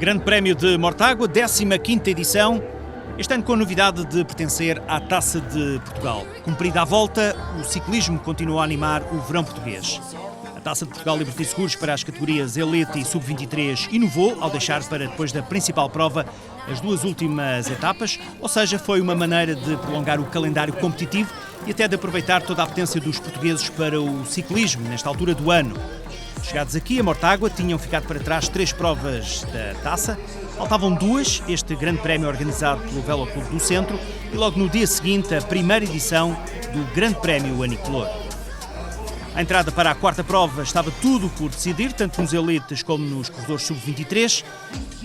Grande Prémio de Mortágua, 15ª edição, este ano com a novidade de pertencer à Taça de Portugal. Cumprida a volta, o ciclismo continua a animar o verão português. A Taça de Portugal Liberty Seguros para as categorias Elite e Sub-23 inovou ao deixar para depois da principal prova as duas últimas etapas, ou seja, foi uma maneira de prolongar o calendário competitivo e até de aproveitar toda a potência dos portugueses para o ciclismo nesta altura do ano. Chegados aqui a Mortágua, tinham ficado para trás 3 provas da Taça, faltavam 2, este grande prémio organizado pelo Velo Clube do Centro, e logo no dia seguinte a primeira edição do Grande Prémio Anicolor. A entrada para a quarta prova estava tudo por decidir, tanto nos elites como nos corredores sub-23.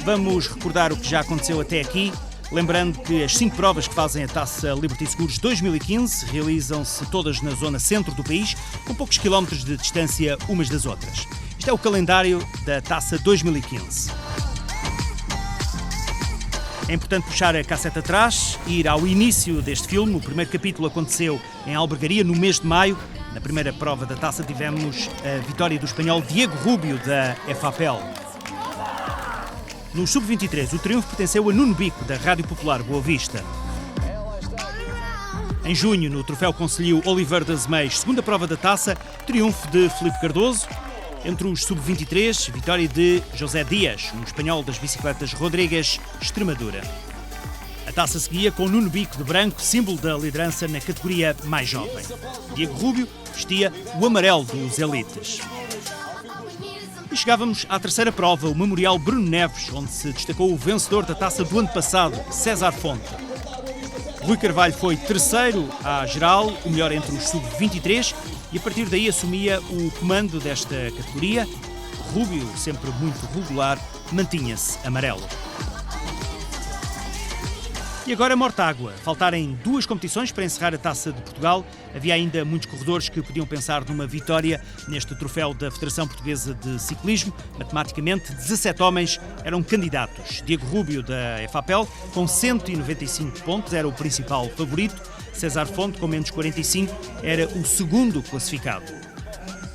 Vamos recordar o que já aconteceu até aqui, lembrando que as 5 provas que fazem a Taça Liberty Seguros 2015 realizam-se todas na zona centro do país, com poucos quilómetros de distância umas das outras. Isto é o calendário da Taça 2015. É importante puxar a cassete atrás e ir ao início deste filme. O primeiro capítulo aconteceu em Albergaria, no mês de maio. Na primeira prova da Taça tivemos a vitória do espanhol Diego Rubio, da FAPEL. No Sub-23, o triunfo pertenceu a Nuno Bico, da Rádio Popular Boa Vista. Em junho, no Troféu Concelhio Oliveira das Meias, segunda prova da Taça, triunfo de Filipe Cardoso. Entre os Sub-23, vitória de José Dias, um espanhol das bicicletas Rodrigues Extremadura. A Taça seguia com Nuno Bico de branco, símbolo da liderança na categoria mais jovem. Diego Rubio vestia o amarelo dos elites. E chegávamos à terceira prova, o Memorial Bruno Neves, onde se destacou o vencedor da Taça do ano passado, César Fonte. Rui Carvalho foi terceiro à geral, o melhor entre os sub-23, e a partir daí assumia o comando desta categoria. Rubio, sempre muito regular, mantinha-se amarelo. E agora Mortágua. Faltarem 2 competições para encerrar a Taça de Portugal. Havia ainda muitos corredores que podiam pensar numa vitória neste troféu da Federação Portuguesa de Ciclismo. Matematicamente, 17 homens eram candidatos. Diego Rubio, da FAPEL, com 195 pontos, era o principal favorito. César Fonte, com menos 45, era o segundo classificado.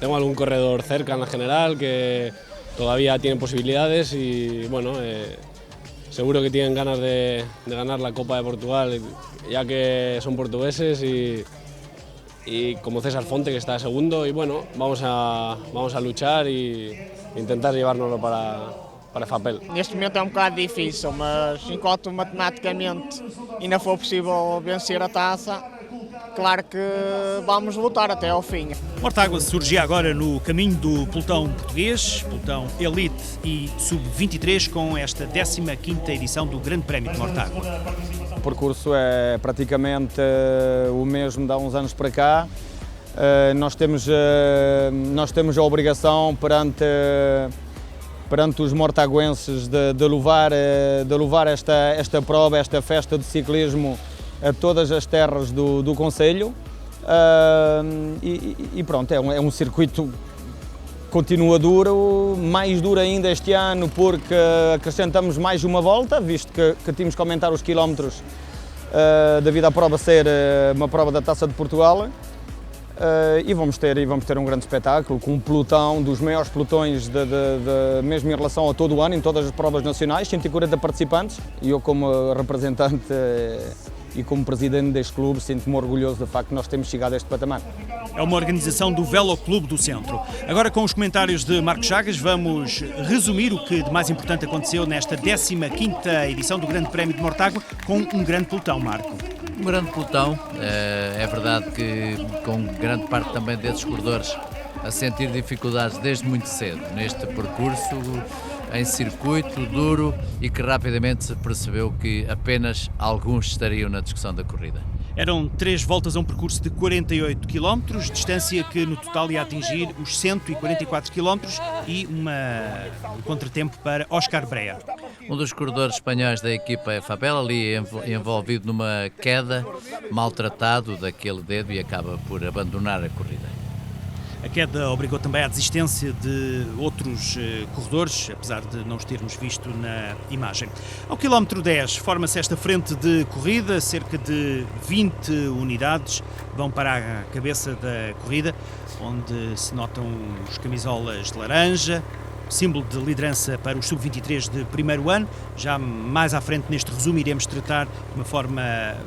Tengo algún corredor cerca en la general que todavía tiene posibilidades y bueno, seguro que tienen ganas de ganar la Copa de Portugal, ya que son portugueses y como César Fonte, que está segundo, y bueno, vamos a luchar e intentar llevárnoslo para FAPEL. Neste momento é bocado difícil, mas enquanto matematicamente ainda for possível vencer a Taça, claro que vamos lutar até ao fim. Mortágua surgia agora no caminho do pelotão português, pelotão Elite e Sub-23, com esta 15ª edição do Grande Prémio de Mortágua. O percurso é praticamente o mesmo de há uns anos para cá. Nós temos a obrigação perante os mortaguenses de levar esta prova, esta festa de ciclismo a todas as terras do concelho, e pronto, é um circuito que continua duro, mais duro ainda este ano porque acrescentamos mais uma volta, visto que tínhamos que aumentar os quilómetros devido à prova ser uma prova da Taça de Portugal, e vamos ter um grande espetáculo com um pelotão dos maiores pelotões mesmo em relação a todo o ano, em todas as provas nacionais, 140 participantes, e eu como representante e como presidente deste clube sinto-me orgulhoso do facto que nós temos chegado a este patamar. É uma organização do Velo Clube do Centro. Agora, com os comentários de Marcos Chagas, vamos resumir o que de mais importante aconteceu nesta 15ª edição do Grande Prémio de Mortágua, com um grande pelotão, Marco. Um grande pelotão, é verdade que com grande parte também desses corredores a sentir dificuldades desde muito cedo neste percurso em circuito duro e que rapidamente se percebeu que apenas alguns estariam na discussão da corrida. Eram 3 voltas a um percurso de 48 km, distância que no total ia atingir os 144 km e um contratempo para Óscar Brea. Um dos corredores espanhóis da equipa FAPEL ali envolvido numa queda, maltratado daquele dedo e acaba por abandonar a corrida. A queda obrigou também à desistência de outros corredores, apesar de não os termos visto na imagem. Ao quilómetro 10 forma-se esta frente de corrida, cerca de 20 unidades vão para a cabeça da corrida, onde se notam os camisolas de laranja, símbolo de liderança para os sub-23 de primeiro ano. Já mais à frente neste resumo iremos tratar de uma forma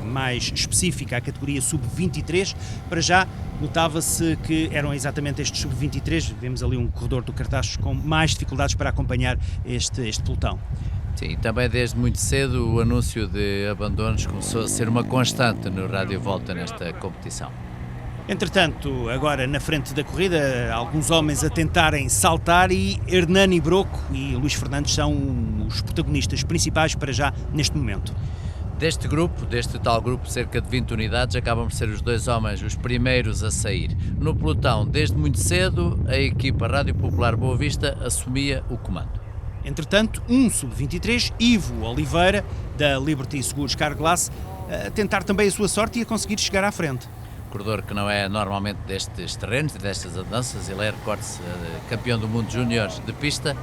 mais específica a categoria sub-23. Para já notava-se que eram exatamente estes sub-23, vemos ali um corredor do cartaz com mais dificuldades para acompanhar este pelotão. Sim, também desde muito cedo o anúncio de abandonos começou a ser uma constante no Rádio Volta nesta competição. Entretanto, agora na frente da corrida, alguns homens a tentarem saltar e Hernani Broco e Luís Fernandes são os protagonistas principais para já neste momento. Deste tal grupo, cerca de 20 unidades, acabam por ser os dois homens os primeiros a sair. No pelotão, desde muito cedo, a equipa Rádio Popular Boa Vista assumia o comando. Entretanto, um sub-23, Ivo Oliveira, da Liberty Seguros Carglass, a tentar também a sua sorte e a conseguir chegar à frente. Corredor que não é normalmente destes terrenos e destas andanças, ele é, recorde-se, campeão do mundo júnior de pista,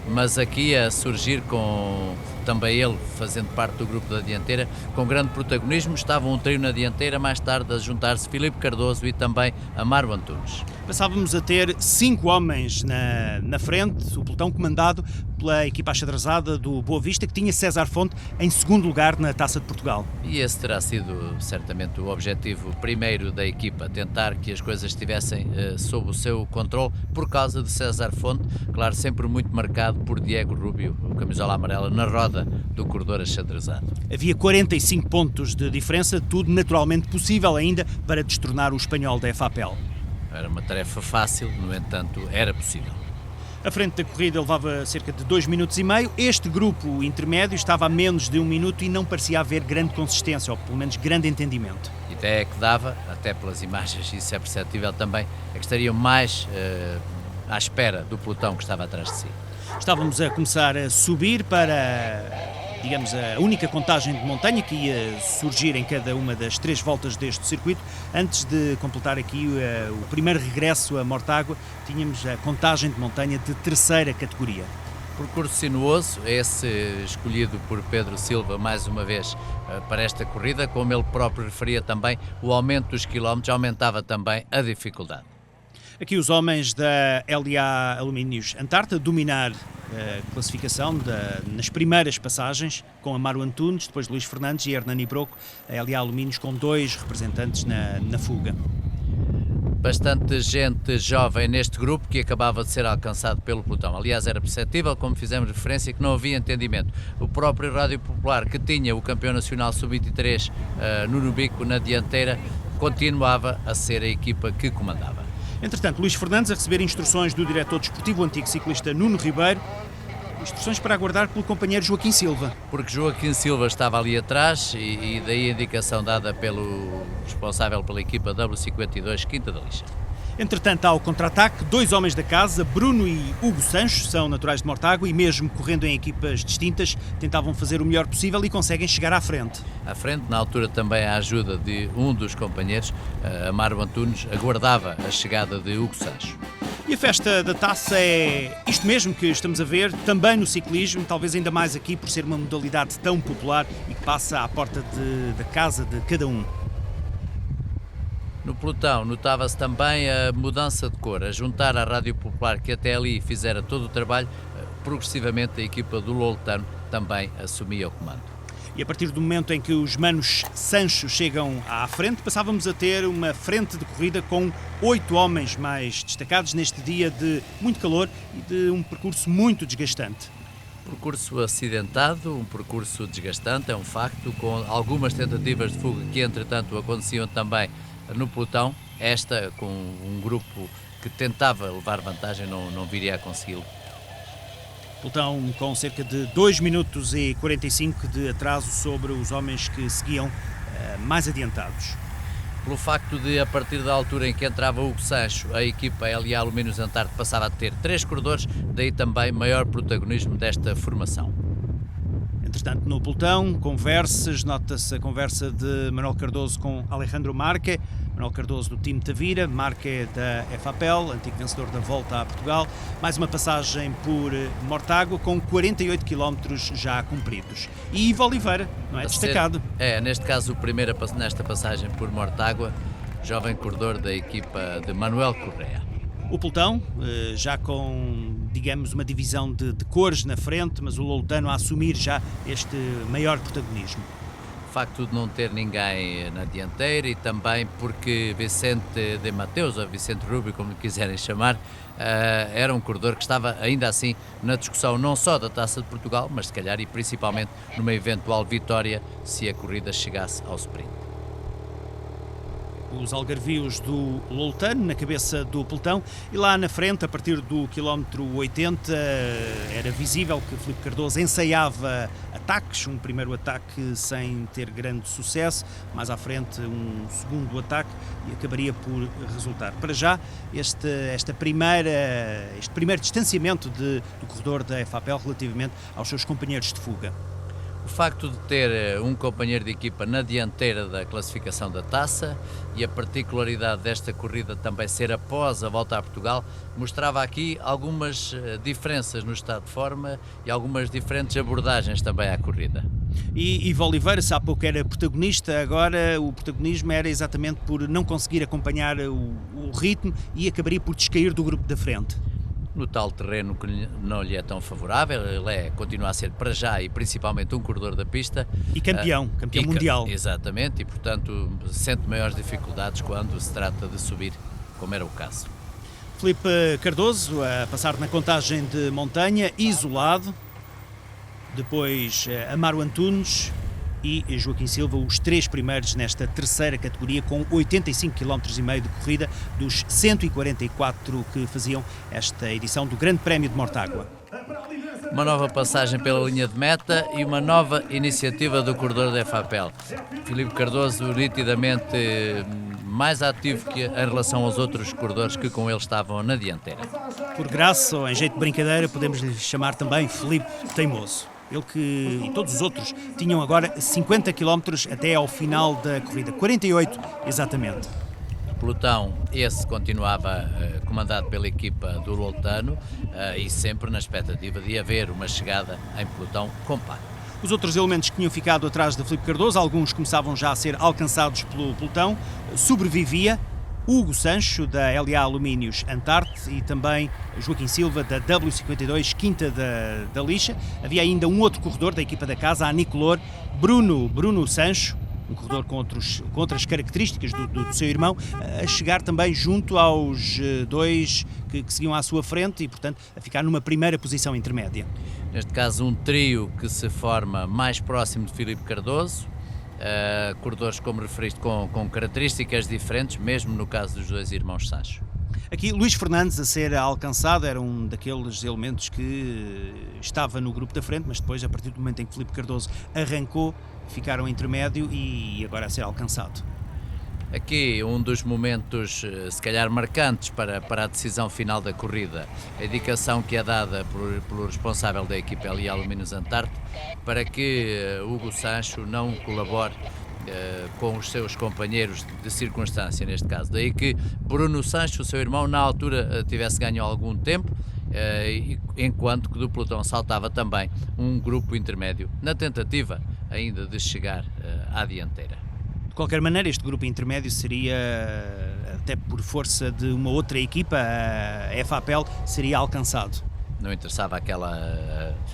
mas aqui a surgir com também ele fazendo parte do grupo da dianteira, com grande protagonismo. Estava um trio na dianteira, mais tarde a juntar-se Filipe Cardoso e também Amaro Antunes. Passávamos a ter 5 homens na frente, o pelotão comandado pela equipa achadrezada do Boa Vista, que tinha César Fonte em segundo lugar na Taça de Portugal. E esse terá sido certamente o objetivo primeiro da equipa, tentar que as coisas estivessem sob o seu controle, por causa de César Fonte, claro, sempre muito marcado por Diego Rubio, o camisola amarela, na roda do corredor achadrezado. Havia 45 pontos de diferença, tudo naturalmente possível ainda para destronar o espanhol da FAPEL. Era uma tarefa fácil, no entanto, era possível. A frente da corrida levava cerca de 2 minutos e meio. Este grupo intermédio estava a menos de 1 minuto e não parecia haver grande consistência, ou pelo menos grande entendimento. A ideia que dava, até pelas imagens, isso é perceptível também, é que estariam mais à espera do pelotão que estava atrás de si. Estávamos a começar a subir para, digamos, a única contagem de montanha que ia surgir em cada uma das 3 voltas deste circuito. Antes de completar aqui o primeiro regresso a Mortágua, tínhamos a contagem de montanha de terceira categoria. Percurso sinuoso, esse escolhido por Pedro Silva mais uma vez para esta corrida, como ele próprio referia também, o aumento dos quilómetros aumentava também a dificuldade. Aqui os homens da LA Alumínios Antártida dominar a classificação nas primeiras passagens, com Amaro Antunes, depois Luís Fernandes e Hernani Broco, a LA Alumínios com 2 representantes na fuga. Bastante gente jovem neste grupo que acabava de ser alcançado pelo pelotão. Aliás, era perceptível, como fizemos referência, que não havia entendimento. O próprio Rádio Popular, que tinha o campeão nacional sub-23 Nuno Bico na dianteira, continuava a ser a equipa que comandava. Entretanto, Luís Fernandes a receber instruções do diretor desportivo, o antigo ciclista Nuno Ribeiro, instruções para aguardar pelo companheiro Joaquim Silva. Porque Joaquim Silva estava ali atrás e daí a indicação dada pelo responsável pela equipa W52 Quinta da Lixa. Entretanto, há o contra-ataque, 2 homens da casa, Bruno e Hugo Sancho, são naturais de Mortágua e mesmo correndo em equipas distintas, tentavam fazer o melhor possível e conseguem chegar à frente. À frente, na altura também a ajuda de um dos companheiros, Amaro Antunes, aguardava a chegada de Hugo Sancho. E a festa da taça é isto mesmo que estamos a ver, também no ciclismo, talvez ainda mais aqui por ser uma modalidade tão popular e que passa à porta da casa de cada um. No pelotão notava-se também a mudança de cor, a juntar à Rádio Popular, que até ali fizera todo o trabalho, progressivamente a equipa do Loltano também assumia o comando. E a partir do momento em que os manos Sancho chegam à frente, passávamos a ter uma frente de corrida com 8 homens mais destacados neste dia de muito calor e de um percurso muito desgastante. Percurso acidentado, um percurso desgastante, é um facto, com algumas tentativas de fuga que entretanto aconteciam também no pelotão, esta com um grupo que tentava levar vantagem não viria a consegui-lo. Pelotão com cerca de 2 minutos e 45 de atraso sobre os homens que seguiam mais adiantados. Pelo facto de, a partir da altura em que entrava Hugo Sancho, a equipa LA Alumínios Antártida passava a ter 3 corredores, daí também maior protagonismo desta formação. Entretanto, no pelotão, conversas, nota-se a conversa de Manuel Cardoso com Alejandro Marque, Manuel Cardoso do time Tavira, Marque da FAPEL, antigo vencedor da Volta a Portugal, mais uma passagem por Mortágua com 48 km já cumpridos. E Ivo Oliveira, não é destacado? Neste caso o primeiro nesta passagem por Mortágua, jovem corredor da equipa de Manuel Correa. O pelotão, já com digamos, uma divisão de cores na frente, mas o Loutano a assumir já este maior protagonismo. O facto de não ter ninguém na dianteira e também porque Vicente de Mateus, ou Vicente Rubio, como lhe quiserem chamar, era um corredor que estava ainda assim na discussão não só da Taça de Portugal, mas se calhar e principalmente numa eventual vitória se a corrida chegasse ao sprint. Os algarvios do Loutano na cabeça do pelotão e lá na frente, a partir do quilómetro 80, era visível que Filipe Cardoso ensaiava ataques, um primeiro ataque sem ter grande sucesso, mais à frente um segundo ataque e acabaria por resultar. Para já, este primeiro distanciamento do corredor da FAPEL relativamente aos seus companheiros de fuga. O facto de ter um companheiro de equipa na dianteira da classificação da taça e a particularidade desta corrida também ser após a volta a Portugal mostrava aqui algumas diferenças no estado de forma e algumas diferentes abordagens também à corrida. E Ivo Oliveira, se há pouco era protagonista, agora o protagonismo era exatamente por não conseguir acompanhar o ritmo e acabaria por descair do grupo da frente. No tal terreno que não lhe é tão favorável, ele continua a ser para já e principalmente um corredor da pista. E campeão mundial. Exatamente, e portanto sente maiores dificuldades quando se trata de subir, como era o caso. Filipe Cardoso a passar na contagem de montanha, isolado. Depois Amaro Antunes e Joaquim Silva, os três primeiros nesta terceira categoria, com 85,5 km de corrida dos 144 que faziam esta edição do Grande Prémio de Mortágua. Uma nova passagem pela linha de meta e uma nova iniciativa do corredor da FAPEL. Filipe Cardoso nitidamente mais ativo em relação aos outros corredores que com ele estavam na dianteira. Por graça, ou em jeito de brincadeira, podemos lhe chamar também Filipe Teimoso. Ele que e todos os outros tinham agora 50 km até ao final da corrida, 48 exatamente. O pelotão esse continuava comandado pela equipa do Loutano e sempre na expectativa de haver uma chegada em pelotão compacto. Os outros elementos que tinham ficado atrás de Filipe Cardoso, alguns começavam já a ser alcançados pelo pelotão, sobrevivia Hugo Sancho, da LA Alumínios Antarte, e também Joaquim Silva, da W52 Quinta da Lixa. Havia ainda um outro corredor da equipa da casa, a Nicolor, Bruno Sancho, um corredor com outras características do seu irmão, a chegar também junto aos dois que seguiam à sua frente e, portanto, a ficar numa primeira posição intermédia. Neste caso, um trio que se forma mais próximo de Filipe Cardoso, corredores, como referiste, com características diferentes, mesmo no caso dos dois irmãos Sancho. Aqui Luís Fernandes a ser alcançado, era um daqueles elementos que estava no grupo da frente, mas depois, a partir do momento em que Filipe Cardoso arrancou, ficaram intermédio e agora a ser alcançado. Aqui um dos momentos, se calhar marcantes para a decisão final da corrida, a indicação que é dada pelo responsável da equipa LA Alumínios Antarte para que Hugo Sancho não colabore com os seus companheiros de circunstância, neste caso. Daí que Bruno Sancho, o seu irmão, na altura tivesse ganho algum tempo, enquanto que do pelotão saltava também um grupo intermédio, na tentativa ainda de chegar à dianteira. De qualquer maneira, este grupo intermédio seria, até por força de uma outra equipa, a FAPEL, seria alcançado. Não interessava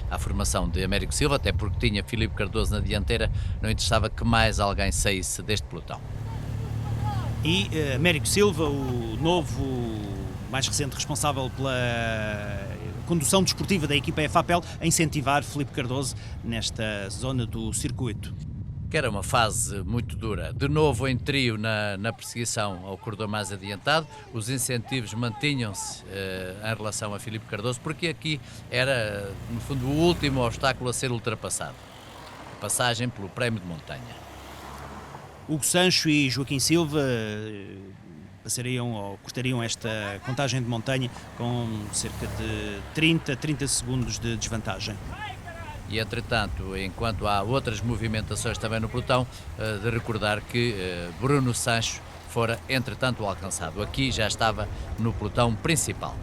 a formação de Américo Silva, até porque tinha Filipe Cardoso na dianteira, não interessava que mais alguém saísse deste pelotão. E Américo Silva, o novo, mais recente responsável pela condução desportiva da equipa FAPEL, a incentivar Filipe Cardoso nesta zona do circuito. Que era uma fase muito dura. De novo em trio na perseguição ao corredor mais adiantado, os incentivos mantinham-se em relação a Filipe Cardoso, porque aqui era, no fundo, o último obstáculo a ser ultrapassado. A passagem pelo Prémio de Montanha. Hugo Sancho e Joaquim Silva passariam ou cortariam esta contagem de montanha com cerca de 30 segundos de desvantagem. E, entretanto, enquanto há outras movimentações também no pelotão, de recordar que Bruno Sancho fora, entretanto, alcançado. Aqui já estava no pelotão principal.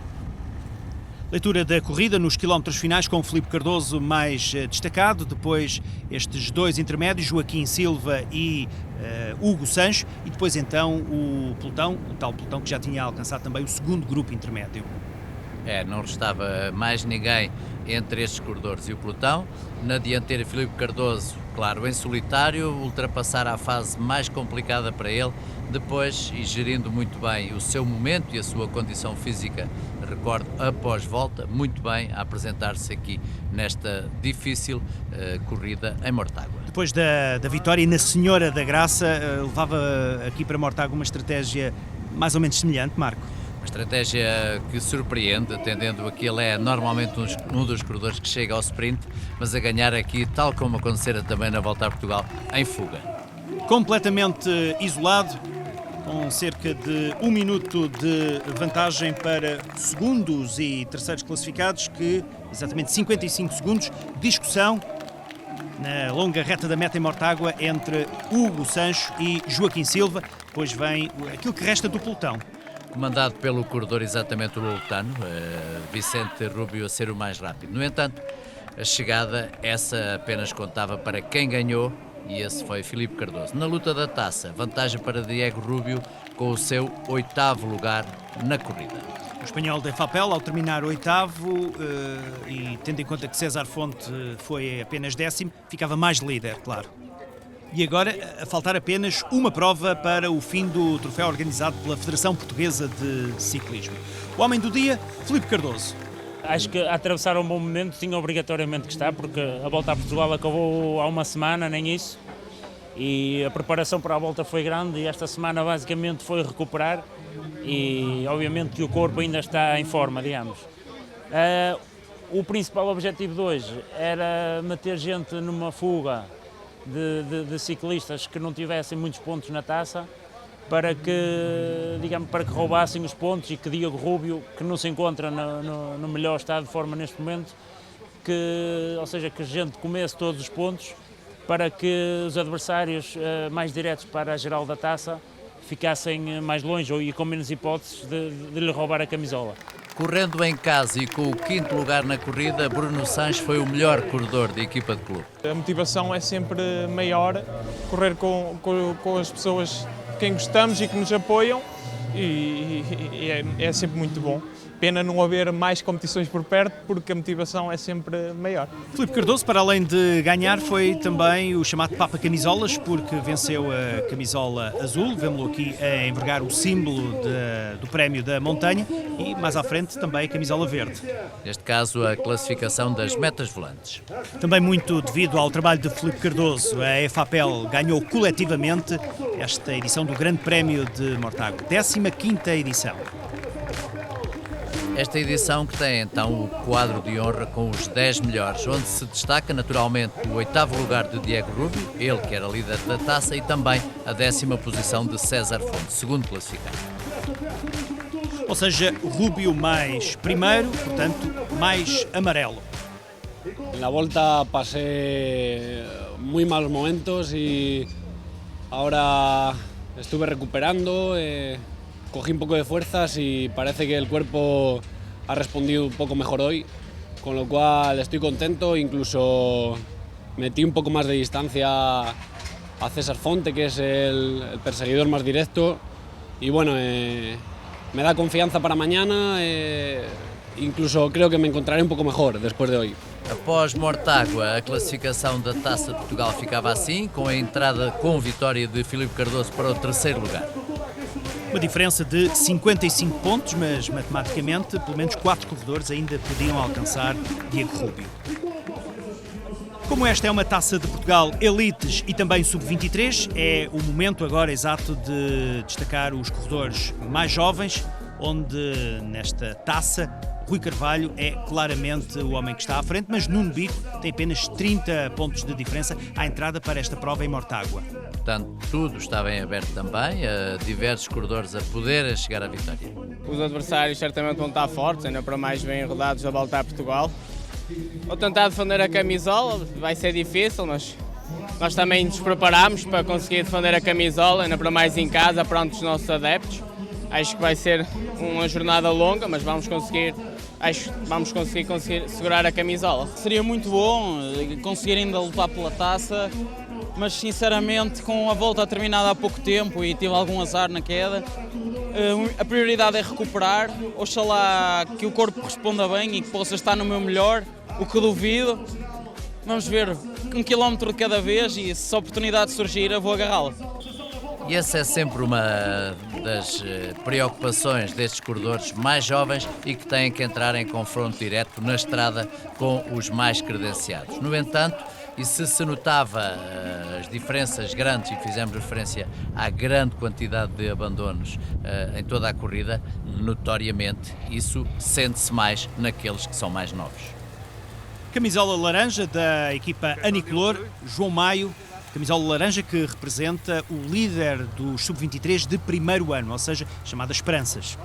Leitura da corrida nos quilómetros finais com Filipe Cardoso mais destacado, depois estes dois intermédios, Joaquim Silva e Hugo Sancho, e depois então o pelotão, o tal pelotão que já tinha alcançado também o segundo grupo intermédio. não restava mais ninguém entre estes corredores e o pelotão. Na dianteira, Filipe Cardoso, claro, em solitário, ultrapassar a fase mais complicada para ele, depois, e gerindo muito bem o seu momento e a sua condição física, recordo, após volta, muito bem a apresentar-se aqui nesta difícil corrida em Mortágua. Depois da vitória na Senhora da Graça, levava aqui para Mortágua uma estratégia mais ou menos semelhante, Marco? Uma estratégia que surpreende, atendendo a que ele é normalmente um dos corredores que chega ao sprint, mas a ganhar aqui, tal como acontecera também na Volta a Portugal, em fuga. Completamente isolado, com cerca de 1 minuto de vantagem para segundos e terceiros classificados, que exatamente 55 segundos, discussão na longa reta da meta em Mortágua entre Hugo Sancho e Joaquim Silva. Depois vem aquilo que resta do pelotão. Comandado pelo corredor exatamente lutano, Vicente Rubio a ser o mais rápido. No entanto, a chegada, essa apenas contava para quem ganhou, e esse foi Filipe Cardoso. Na luta da taça, vantagem para Diego Rubio com o seu 8º lugar na corrida. O espanhol de Fapel, ao terminar 8º, e tendo em conta que César Fonte foi apenas 10º, ficava mais líder, claro. E agora, a faltar apenas uma prova para o fim do troféu organizado pela Federação Portuguesa de Ciclismo. O homem do dia, Filipe Cardoso. Acho que a atravessar um bom momento tinha obrigatoriamente que estar, porque a Volta a Portugal acabou há uma semana, nem isso, e a preparação para a volta foi grande e esta semana basicamente foi recuperar e obviamente que o corpo ainda está em forma, digamos. O principal objetivo de hoje era meter gente numa fuga de ciclistas que não tivessem muitos pontos na taça, para que roubassem os pontos e que Diego Rubio, que não se encontra no melhor estado de forma neste momento, que a gente comece todos os pontos para que os adversários mais diretos para a geral da taça ficassem mais longe e com menos hipóteses de lhe roubar a camisola. Correndo em casa e com o 5º lugar na corrida, Bruno Sancho foi o melhor corredor da equipa de clube. A motivação é sempre maior, correr com as pessoas de quem gostamos e que nos apoiam e é sempre muito bom. Pena não haver mais competições por perto, porque a motivação é sempre maior. Filipe Cardoso, para além de ganhar, foi também o chamado Papa Camisolas, porque venceu a camisola azul, vemos-lo aqui a envergar o símbolo do prémio da montanha, e mais à frente também a camisola verde. Neste caso, a classificação das metas volantes. Também muito devido ao trabalho de Filipe Cardoso, a EFAPEL ganhou coletivamente esta edição do Grande Prémio de Mortágua, 15ª edição. Esta edição que tem então o quadro de honra com os 10 melhores, onde se destaca naturalmente o 8º lugar de Diego Rubio, ele que era líder da taça, e também a 10ª posição de César Fonte, segundo classificado. Ou seja, Rubio mais primeiro, portanto, mais amarelo. En la Volta pasé muy malos momentos y ahora estuve recuperando, cogí un poco de fuerzas y parece que el cuerpo ha respondido un poco mejor hoy, con lo cual estoy contento, incluso metí un poco más de distancia a César Fonte, que es el perseguidor más directo, y bueno, me da confianza para mañana, incluso creo que me encontraré un poco mejor después de hoy. Após Mortágua, a classificação da Taça de Portugal ficava assim, com a entrada com vitória de Filipe Cardoso para o 3º lugar. Uma diferença de 55 pontos, mas matematicamente pelo menos 4 corredores ainda podiam alcançar Diego Rubio. Como esta é uma Taça de Portugal Elites e também Sub-23, é o momento agora exato de destacar os corredores mais jovens, onde nesta taça Rui Carvalho é claramente o homem que está à frente, mas Nuno Bico tem apenas 30 pontos de diferença à entrada para esta prova em Mortágua. Portanto, tudo está bem aberto também, a diversos corredores a poderem chegar à vitória. Os adversários certamente vão estar fortes, ainda para mais bem rodados da Volta a Portugal. Vou tentar defender a camisola, vai ser difícil, mas nós também nos preparamos para conseguir defender a camisola, ainda para mais em casa, perante os nossos adeptos. Acho que vai ser uma jornada longa, mas vamos conseguir segurar a camisola. Seria muito bom conseguir ainda lutar pela taça, mas sinceramente com a volta terminada há pouco tempo e tive algum azar na queda, A prioridade é recuperar, oxalá que o corpo responda bem e que possa estar no meu melhor, o que duvido. Vamos ver, 1 quilómetro de cada vez e se a oportunidade surgir eu vou agarrá-la. E essa é sempre uma das preocupações destes corredores mais jovens e que têm que entrar em confronto direto na estrada com os mais credenciados. No entanto, e se notava as diferenças grandes, e fizemos referência à grande quantidade de abandonos em toda a corrida, notoriamente isso sente-se mais naqueles que são mais novos. Camisola laranja da equipa Anicolor, João Maio, camisola laranja que representa o líder dos sub-23 de primeiro ano, ou seja, chamadas Esperanças.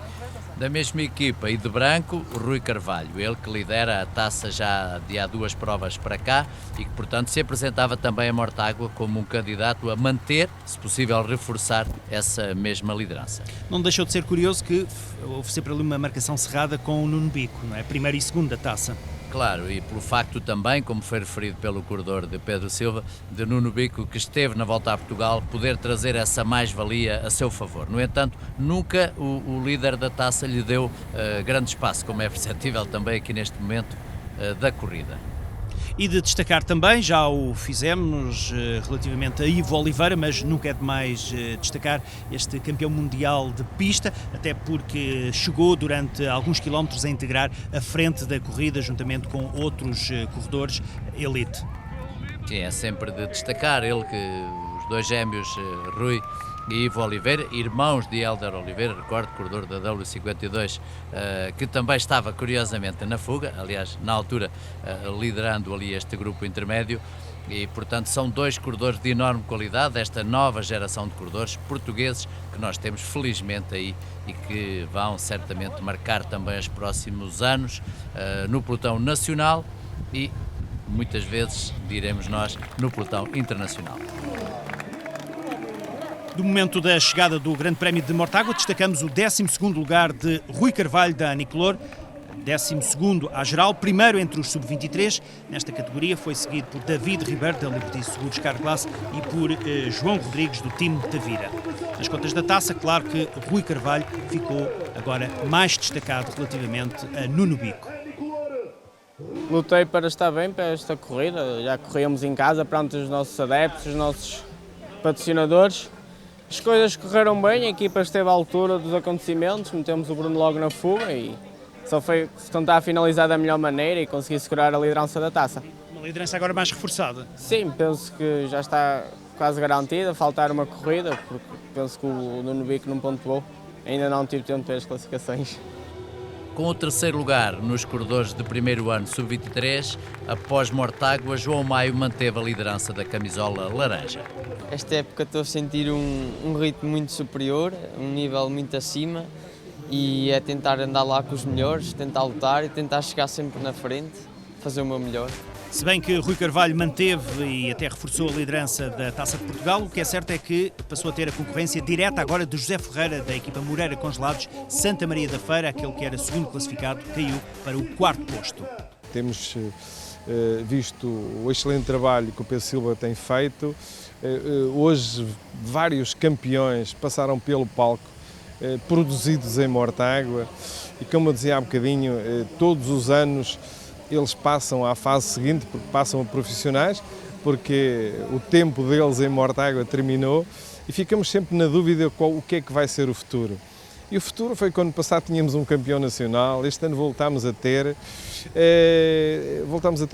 Da mesma equipa e de branco, o Rui Carvalho, ele que lidera a taça já de há 2 provas para cá e que, portanto, se apresentava também a Mortágua como um candidato a manter, se possível, reforçar essa mesma liderança. Não deixou de ser curioso que houve sempre ali uma marcação cerrada com o Nuno Bico, não é? Primeiro e segundo da taça. Claro, e pelo facto também, como foi referido pelo corredor de Pedro Silva, de Nuno Bico, que esteve na volta a Portugal, poder trazer essa mais-valia a seu favor. No entanto, nunca o líder da taça lhe deu grande espaço, como é perceptível também aqui neste momento da corrida. E de destacar também, já o fizemos relativamente a Ivo Oliveira, mas nunca é demais destacar este campeão mundial de pista, até porque chegou durante alguns quilómetros a integrar a frente da corrida juntamente com outros corredores elite. Sim, é sempre de destacar ele que os 2 gêmeos, Rui e Ivo Oliveira, irmãos de Hélder Oliveira, recordo, corredor da W52, que também estava curiosamente na fuga, aliás, na altura liderando ali este grupo intermédio, e portanto são 2 corredores de enorme qualidade desta nova geração de corredores portugueses que nós temos felizmente aí e que vão certamente marcar também os próximos anos no pelotão nacional e muitas vezes, diremos nós, no pelotão internacional. Do momento da chegada do Grande Prémio de Mortágua, destacamos o 12º lugar de Rui Carvalho, da Anicolor, 12º à geral, primeiro entre os sub-23. Nesta categoria foi seguido por David Ribeiro, da Liberty Seguros Carglass, e por João Rodrigues, do time Tavira. Nas contas da taça, claro que Rui Carvalho ficou agora mais destacado relativamente a Nuno Bico. Lutei para estar bem para esta corrida, já corríamos em casa, perante os nossos adeptos, os nossos patrocinadores. As coisas correram bem, a equipa esteve à altura dos acontecimentos, metemos o Bruno logo na fuga e só foi tentar finalizar da melhor maneira e conseguir segurar a liderança da taça. Uma liderança agora mais reforçada. Sim, penso que já está quase garantida, faltar uma corrida, porque penso que o Nuno Bico não pontuou, ainda não tive tempo de ter as classificações. Com o 3º lugar nos corredores de primeiro ano sub-23, após Mortágua, João Maio manteve a liderança da camisola laranja. Esta época estou a sentir um ritmo muito superior, um nível muito acima e é tentar andar lá com os melhores, tentar lutar e tentar chegar sempre na frente, fazer o meu melhor. Se bem que Rui Carvalho manteve e até reforçou a liderança da Taça de Portugal, o que é certo é que passou a ter a concorrência direta agora de José Ferreira, da equipa Moreira Congelados, Santa Maria da Feira, aquele que era segundo classificado, caiu para o 4º posto. Temos visto o excelente trabalho que o Pedro Silva tem feito. Hoje vários campeões passaram pelo palco, produzidos em Mortágua, e como eu dizia há bocadinho, todos os anos eles passam à fase seguinte, porque passam a profissionais, porque o tempo deles em Mortágua terminou e ficamos sempre na dúvida o que é que vai ser o futuro. E o futuro foi quando passado tínhamos um campeão nacional, este ano voltámos a ter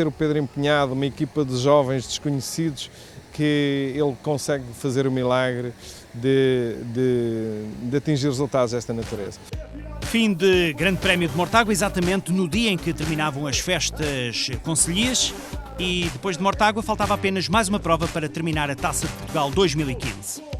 o Pedro Empenhado, uma equipa de jovens desconhecidos que ele consegue fazer o milagre de atingir resultados desta natureza. Fim de Grande Prémio de Mortágua, exatamente no dia em que terminavam as festas concelhias, e depois de Mortágua faltava apenas mais uma prova para terminar a Taça de Portugal 2015.